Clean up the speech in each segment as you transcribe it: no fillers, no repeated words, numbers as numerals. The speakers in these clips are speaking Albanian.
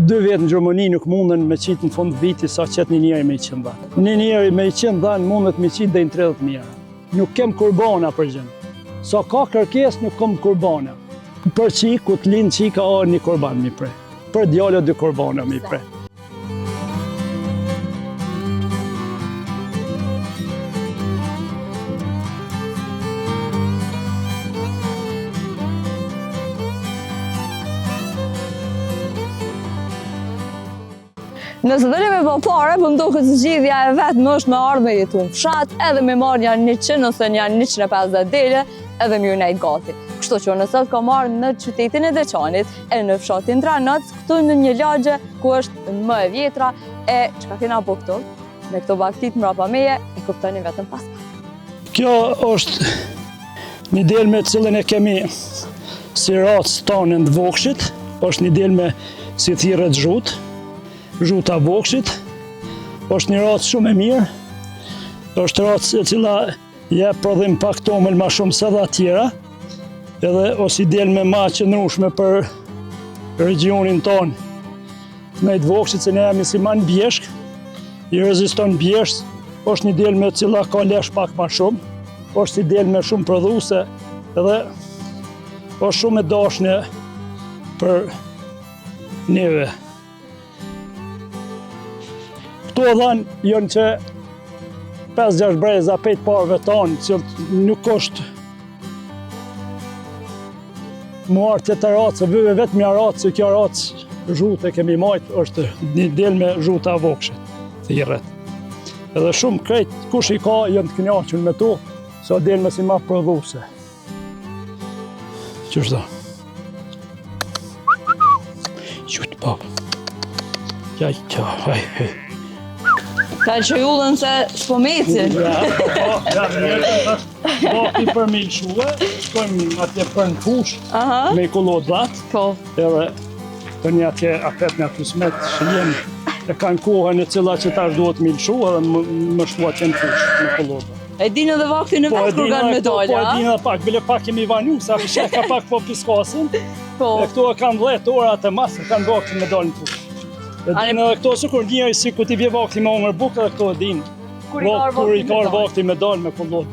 2 vjet në Gjermani nuk munden me qitë në fund viti sa qëtë një njeri me i qënë dhanë. Një njeri me i qënë dhanë mundet me qitë dhe në 30.000. Nuk kem kurbana për gjënë. Sa ka kërkes nuk kom kurbana. Për qik, ku të linë qika o një kurban mi prej. Për djallë 2 kurbana mi prej. Nëse dhe me po pare, për ndo këtë zgjidhja e vetë më është me ardhë me jetu në fshat, edhe me marrë një 100 ose një 150 dele, edhe me ju nejtë gati. Kështu që nëse të ka marrë në qytetin e Deçanit, e në fshatin Dranac, këtu në një lagje ku është më e vjetra, e që ka kena po këtu, me këto baktit mrapa meje, e kuptoni vetëm pas. Kjo është një del me cilën e kemi si racë tonë në vokshit, është një del me si thirët zhuta vokshit, është një racë shumë e mirë, është racë e cila je prodhim pak tomël ma shumë se dhe tjera, edhe ose i del me ma qëndrushme për regionin tonë. Me të vokshit se ne jemi si ma në bjeshk, i reziston bjeshk, është një del me cila ka lesh pak ma shumë, është i del me shumë prodhuse, edhe është shumë e dashne për neve. Këto dhanë jënë që 5-6 breza pejtë parve tonë, që nuk është muar të të ratës, vëve vetë mja ratës, që kjo ratës zhute kemi majtë, është një del me zhuta vokshit, thirret. Edhe shumë krejt, kush i ka, jënë të kënjaqën me to, sa del me si ma prodhuse. Qështë da? Qëtë papë. Hej. Ka që jullën se s'po meci. Ja, bakti për me i shuve, shkojmë atje për në fush, me i kolot dhatë, edhe të një atje apet në atusmet shiljen, e kanë kohën e cila që tash duhet me i shu, edhe më shtu atje në fush, me kolot dhatë. E dinë edhe vaktin e vetë kur kanë medalja? Po, e dinë edhe pak, bile pak kemi vanju, sa fëshe ka pak po piskasin, e këto e kanë 10 ora atë masë, kanë vaktin medalë në fush. E dinë edhe këto, sukur njëri si ku ti vje vakti me ongër bukë, edhe këto e dinë. Kur i ka vakti medalë me kolot.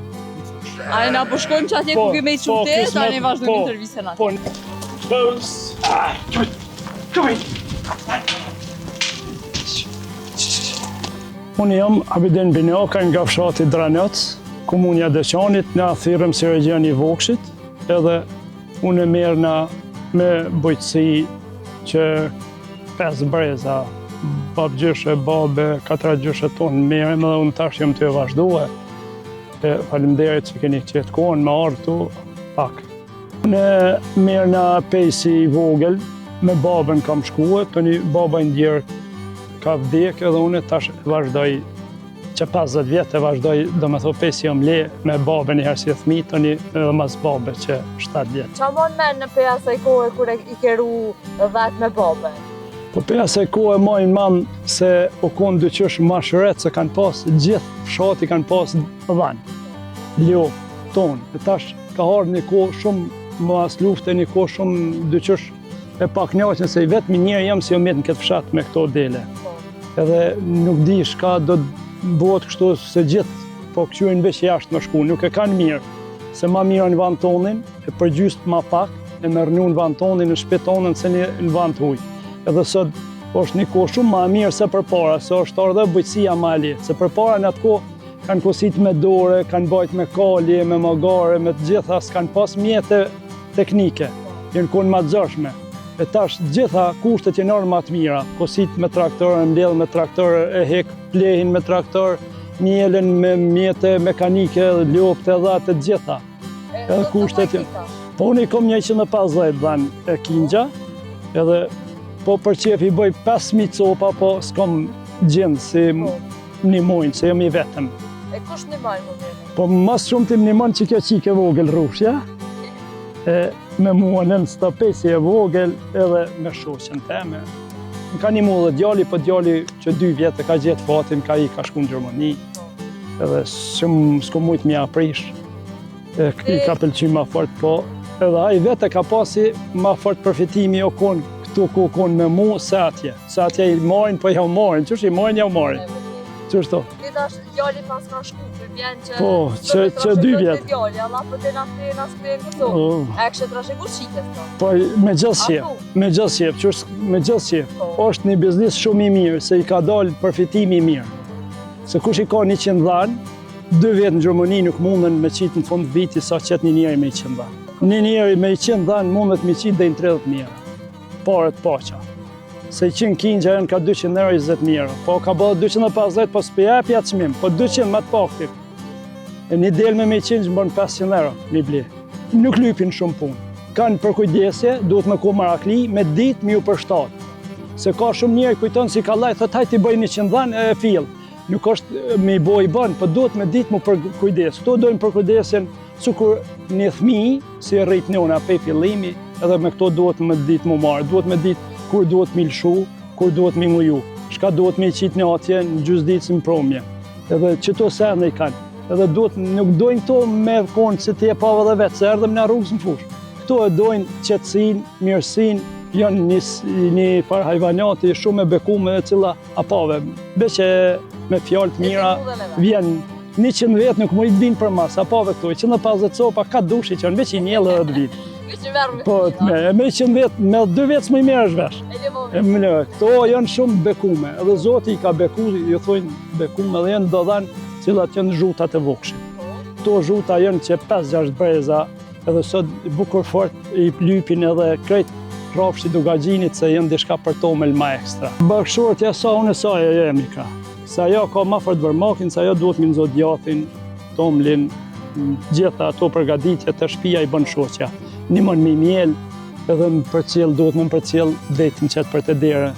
Ani na po shkojmë që atje ku kemi i qytet, ani vazhdojmë intervjisen atje. Unë jam Abidin Binjaka nga fshati Dranac, komunja Deçanit, na thirrëm si region i Vokshit, edhe unë e merr me bujqësi që 5 breza, babgjyshe, babe, 4 gjyshe tonë merrem edhe unë tash jam të vazhdue. Faleminderit që keni qetë kohën me ardhë tu pak. Unë merr na pejsi i vogël, me babën kam shkuar, tani baba i ndjerë ka vdek edhe unë tash vazhdoj që 50 vjetë e vazhdoj, do me thot pesi jam le me babën i herë si thmi, tani edhe mas babe që 7 vjetë. Qa mon men në peja asaj kohë kur i keru vetë me babën? Po peja asaj kohë majnë manë se u konë dyqysh ma shëret se kanë pas, gjithë fshati kanë pas dhanë, ljo, tonë. E tash ka ardhë një kohë shumë mas lufte, një kohë shumë dyqysh e pak njaqen se i vetëmi njërë jam si jo metë në këtë fshat me këto dele. Edhe nuk di shka do të bëhet kështu se gjithë po këqyrin veç jashtë më shku, nuk e kanë mirë. Se ma mirë në vand tonin, e përgjystë ma pak, e me rënju në vand tonin, në shpet tonin, se në vand huj. Edhe sot është një kohë shumë ma mirë se përpara, se është ardhe bujqësia ma li. Se përpara në atë kohë kanë kosit me dore, kanë bajt me kalje, me magare, me të gjitha, s'kanë pas mjete teknike, jenë konë ma të gjashme. E tash gjitha kushtet janë ma të mira, kosit me traktor, mbledh me traktor, e hek plehin me traktor, njelen me mjete mekanike, ljopte edhe atë të gjitha. Edhe kushtet janë. Po unë i kom 150 dhanë e kingja, edhe po për qef i bëj 5.000 copa, po s'kom gjendë si një mojnë, se jam i vetëm. E kush një majnë më vjetë? Po mas shumë ti një mojnë që kjo qike vogël rrushja, me mua në stapesi e vogël edhe me shoqen teme. Më ka një mu dhe djali, po djali që 2 vjetë ka gjetë fatin, ka shku në Gjermani. Edhe s'ko mujtë mja aprish. I ka pëlqy ma fort, po Edhe ai vetë ka pasi ma fort përfitimi o konë këtu ku konë me mu se atje. Se atje i marrin, po ja u marrin. Qështë i marrin, ja u marrin. Qështë? Ti tash djali pas ka shku, për vjen që... Po, që 2 vjetë. Djali, Allah për të na shkrenë këtu. E kështë të rashegu shqitës to. Po, me gjithë shqip, qështë me gjithë shqip. Është një biznis shumë i mirë, se i ka dalë përfitimi i mirë. Se kush i ka 100 dhanë, 2 vjetë në Gjermani nuk mundën me qitë në fund viti sa qëtë një njeri me 100 dhanë. Një njeri me 100 dhanë mundet me qitë dhe në 30.000. Paret paqa. Se 100 kingja janë ka 200 euro 20.000 euro. Po ka bëllë 250, po s'pjep ja çmim, po 200 më të pakti. E një del me 100 më bënë 500 euro, një ble. Nuk lypin shumë punë. Kanë përkujdesje, duhet me ku marakli, me ditë mi u përshtatë. Se ka shumë njerë kujton si ka laj, thot hajt i bëj 100 dhanë e fill. Nuk është me i boj bënë, po duhet me ditë mu përkujdes. Këto dojnë përkujdesjen, sukur një thmi, si rrit njona pe fillimi, edhe me këto duhet me ditë mu marë, duhet me ditë kur duhet me lëshu, kur duhet me nguju. Shka duhet me i qitë një atje në gjysë ditë si më promje. Edhe qëto sende i kanë. Edhe duhet, nuk dojnë këto me konë që t'je pave dhe vetë, se erdhëm në rrugës në fush. Këto e dojnë qetësin, mirësin, janë një farë hajvanjati shumë e bekume e cila apave. Beqe me fjallë të mira, vjen 100 vetë nuk më i të vinë për mas, apave këto, 150 copa, ka dushi që janë veç i njëllë dhe të vinë. Po, me 100 vetë, me 2 vetë s'më i merë është vesh. Këto janë shumë bekume, edhe Zoti i ka beku, ju thojnë bekume, edhe janë do dhanë cilat janë zhutat e vokshit. Këto zhuta janë që 5-6 breza, edhe sot bukur fort i lypin edhe krejt rafshi dugagjinit se janë dishka për tomel ma ekstra. Bashkëshortja sa unë e sa e jemi ka. Se ajo ka ma fort bërmakin, se ajo duhet me nëzot djathin, tomlin, gjitha ato përgaditje të shpia i bën shoqja. Nimon me mjel, edhe më përcjell, duhet me më përcjell detin qëtë për të dere.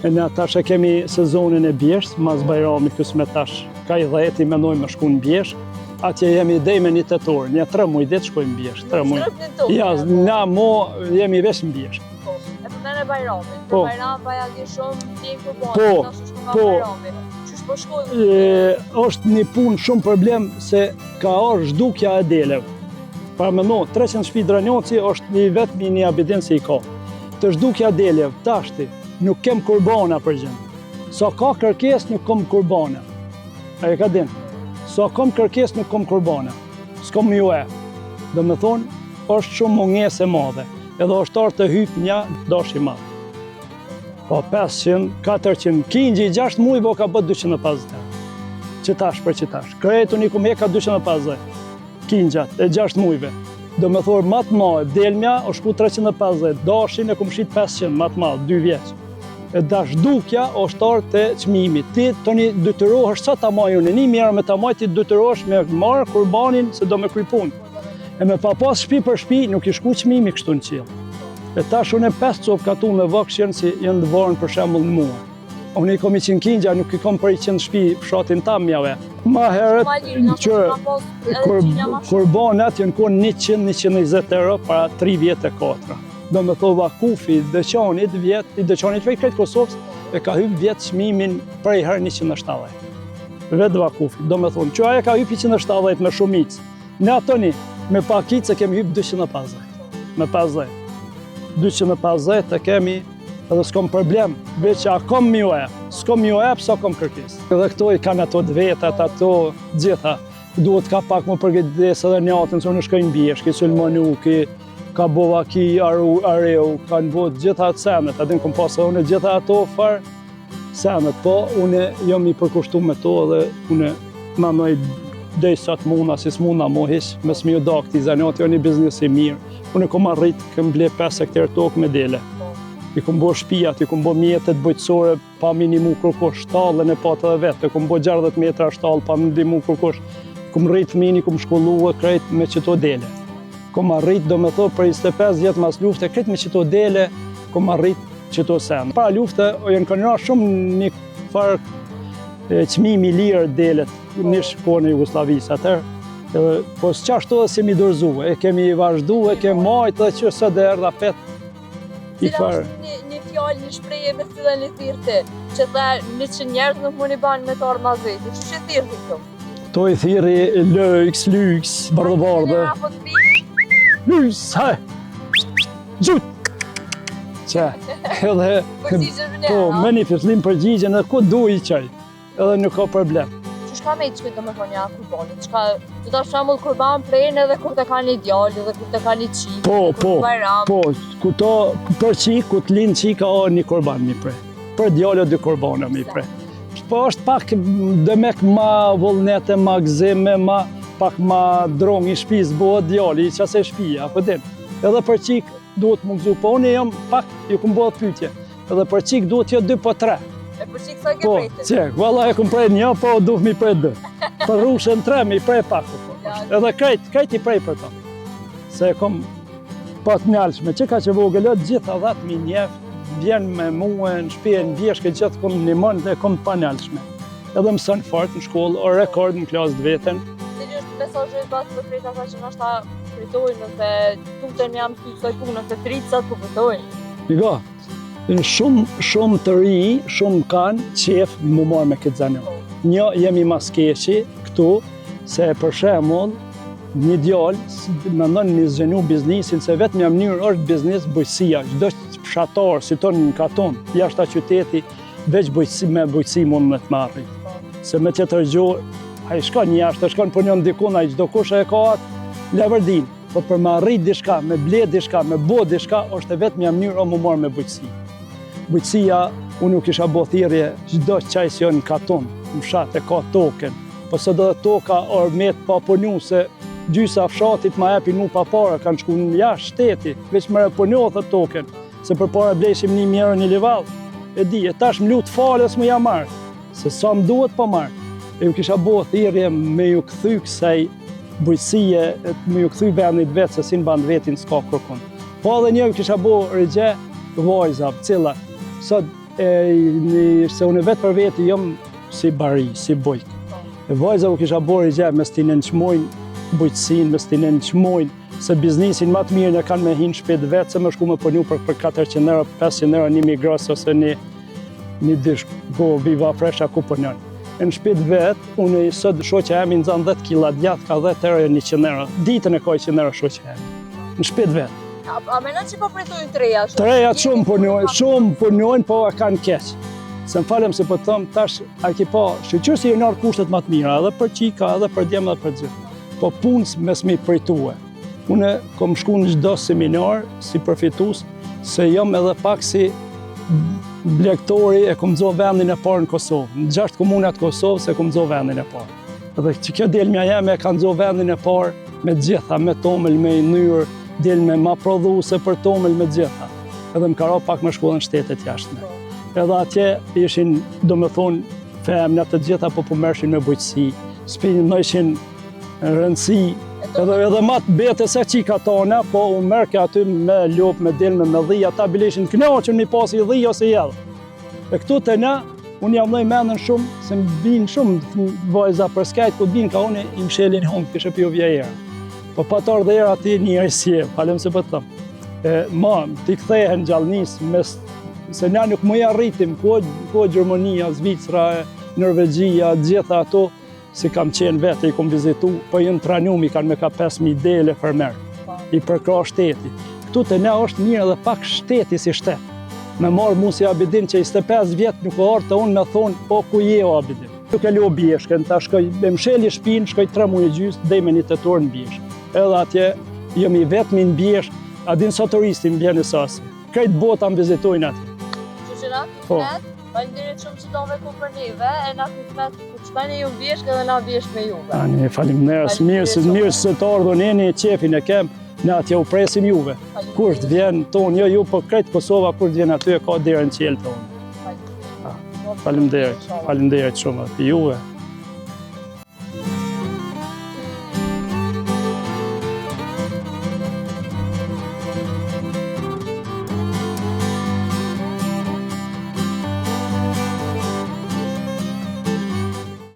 E ne tash e kemi sezonin e bjesht, mas bajrami kësë me tash, ka i dhejti menoj me shku në bjesht, atje jemi dej me 1 tetor, një 3 muj dit shkojmë bjesht, 3 muj. Ja, na mo jemi vesh në bjesht. E përmen e bajrami, për bajram baja di shumë tjek për bonë, tash është nga bajrami. Qysh po shkojmë? është një punë shumë problem se ka orë zhdukja e deleve. Pra me no, 300 shpi dranjoci është një vetëmi një abidin si i ka. Të zhdukja deleve, tashti, nuk kem kurbana për gjendë. Sa ka kërkes, nuk kom kurbana. A e ka din? Sa kom kërkes, nuk kom kurbana. S'kom ju e. Dhe me thonë, është shumë munges e madhe. Edhe është arë të hypë një dash i madhe. Po 500, 400, kingji 6 muj, bo ka bët 250. Qitash për qitash. Kretu një kumë ka 250. Kingjat e 6 mujve. Do me thorë matë madhe, delmja o shku 350, dashin e kumë shit 500, matë madhe, 2 vjeq. E dash dukja o shtarë të qmimi. Ti të një dytërohësh sa ta majune, një mjerë me ta maj ti dytërohësh me marë kurbanin se do me krypun. E me pa pas shpi për shpi, nuk i shku qmimi kështu në qilë. E tash unë e 5 copë katu me vakshjen si jenë dëvarën për shembull në mua. Unë i kom 100 kingja, nuk i kom për 100 shpi fshatin tam mjave. Ma herët që kurbanat janë konë 100-120 euro para 3 vjetë e 4. Do me thova kufi dëqanit vjetë, i dëqanit vej krejtë Kosovës, e ka hypë vjetë shmimin prej herë 170. Vetë vakufi, do me thonë, që aja ka hypë 170 me shumicë. Ne atoni, me pakicë e kemi hypë 250. Me 50. 250 e kemi, edhe s'kom problem, veç që a kom mi u e, s'kom mi u e, pësa kom kërkes. Edhe këto i kanë ato dvetat, ato gjitha, duhet ka pak më përgjedes edhe njatën, se unë shkojnë bjesh, ki sulmonu, ki ka bova ki areu, kanë bot gjitha atë senet, adin kom pasë unë gjitha ato farë senet, po unë jam i përkushtu me to edhe unë ma mëj dhej sa të muna, si s'muna mo hish, me s'mi u dakti, zanjati janë një biznes i mirë, unë kom arrit, këm ble 5 hektar tokë me dele. I kom bo shpijat, i kom bo mjetet bojtësore pa minimu kërkosh, shtallën e patë dhe vetë, i kom bo 60 metra shtallë pa minimu kërkosh, kom rrit fëmin, i kom shkollu e krejt me qëto dele. Kom arrit, do me thot, për 25 vjetë mas lufte, krejt me qëto dele, kom arrit qëto sen. Para lufte, janë kanë shumë një farë qmimi lirë delet, një shkone Jugoslavisë atër, po s'qashtu dhe si mi dorzu, e kemi vazhdu, e kemi majtë dhe që së dhe erdha petë. Cila është një fjallë, një shpreje me cilën i thirë ti, që the 100 njerëz nuk më një banë me të arë mazeti, që që thirë ti këto? To i thiri lyks, bardë. lys, haj, gjut. Që, edhe, po, me një fislim përgjigjen edhe ku du i qaj, edhe nuk ka problem. Çka me i qëtë me thonë ja kurbanit? Çka, të ta shembull kurban prejnë edhe kur të ka një djalë, edhe kur të ka një qik, Po, këto për qik, ku të linë qika o një kurban mi prej. Për djallë o dy kurbana mi prej. Po është pak dëmek ma vullnete, ma gzime, pak ma drong i shpis bëhet djalli, i qase shpia, po din. Edhe për qik duhet më gzu, po unë jam pak, ju këmë bëhet pytje. Edhe për qik duhet jo 2 po 3. E për qik sa ke prejtë? Po, qek, valla e këmë prej 1, po duhet mi prej 2. Për rushën 3, mi prej pak. Edhe krejt i prej për ta. Se e kom pat mjallshme, që ka që vogelët gjitha 10.000 njeft, vjen me muë, në shpje, në vjeshke, gjithë kom një mënd dhe kom pa mjallshme. Edhe mësën fart në shkollë, o rekord në klasë të vetën. Cili është mesazhi batë për krejt ata që nështë ta fritojnë, nëse tutën jam të kësoj punë, nëse fricat ku fritojnë? Migo, shumë të ri, shumë kanë qef më marrë me këtë zanjo. Një, jemi maskeqi këtu, se për shembull, një djallë, me ndonë një zgjenu biznisin, se vetëm jam njërë është biznis bujësia, çdo fshatar, si tonë në katon, jashtë qyteti, veç me bujësi mund me të marri. Se me tjetër gjuhë, a i shkon jashtë, shkon për një ndikun, a i çdo kush e ka atë levërdin. Po për me arrit diçka, me ble diçka, me bo diçka, është e vetëm jam njërë o më marrë me bujësi. Bujësia, unë nuk isha bo thirrje, çdo qaj si në katon, në fshat e ka token. Po së do dhe toka ormet pa punu, se gjysa fshatit ma epi nu pa para, kanë shku në jashtë shteti, veç më repunjo thë token, se për para bleshim 1.000 euro një livall. E di, e tash më lutë falës më ja marrë, se sa më duhet pa marrë. E ju kisha bo thirrje me ju këthy kësaj bujësie, me ju këthy vendit vetë, se si në band vetin s'ka kërkun. Po edhe një ju kisha bo regje vajzav, cila, sot, se unë vetë për veti jom si bari, si bujk. E vajzav u kisha bo regje me s'ti në nëqmojnë bujqësin, me s'ti në nëqmojnë, se biznisin më të mirë në kanë me hinë shpet vetë, se më shku me përnju për 400 euro, 500 euro, një migros ose një dish, go viva fresha ku përnjën. Në shpet vetë, unë i sot shoqe emi në zanë 10 kila djath, ka 10 euro, 100 euro. Ditën e ka 100 euro shoqe emi. Në shpet vetë. A menon që po pritojnë treja shumë? Treja shumë përnjojnë, po a kanë keqë. Se më falem se po të thëmë, tash a ki pa, shqyqyrë si jënarë kushtet më të mira, edhe për qika, edhe për djemë, edhe për gjithë. Po punës me s'mi pritue. Une kom shku në çdo seminar si përfitus, se jam edhe pak si blektori e kom dzo vendin e parë në Kosovë. Në 6 komunat Kosovë se kom dzo vendin e parë. Edhe që kjo delmja jeme e kanë dzo vendin e parë me gjitha, me tomel, me nyrë, delme ma prodhuse për tomel me gjitha. Edhe më karo pak me shkollën shtetet jashtme. Edhe atje ishin, do me thonë, femnat të gjitha po pëmershin me bujqësi, s'pinë në ishin rëndësi, edhe matë bete se qika tona, po u mërke aty me lopë, me delme, me dhija, ta bileshin të knaqën një pasi dhija ose jelë. E këtu të na, unë jam nëj menën shumë, se më binë shumë vajza për skajt, po binë ka unë i mshelin hongë, kështë pjo vjejera. Po patar dhe era ati një rësje, falem se për tëmë. Ma, t'i kthehen gjallënis, se na nuk më jarritim, ko Gjermania, Zvicra, Norvegjia, gjitha ato, si kam qenë vete, i kom vizitu, po jënë tranumi kanë me ka 5.000 dele fermer, i përkra shteti. Këtu të ne është mirë edhe pak shteti si shtet. Me marë mu si Abidin që i 25 vjetë nuk o artë të unë me thonë, po ku je o Abidin. Nuk e lo bjeshken, ta shkoj, me msheli shpinë, shkoj 3 muaj gjysë, dhe me një të torë në bjeshk. Edhe atje, jëmi vetëmi në bjeshk, adin sa turisti më bjene sasi. Krejt bota më vizitojnë atje. Qëshina, kismet, falimderit shumë që dove ku për njëve, e na kismet ku qëtani ju bjeshk edhe na bjeshk me juve. Ani, falimderit, mirë se të ardhën e një qefin e kem, ne atje u presim juve. Kur të vjen tonë, jo ju, po krejt Kosova, kur të vjen aty e ka derën qelë tonë. Falimderit shumë, juve.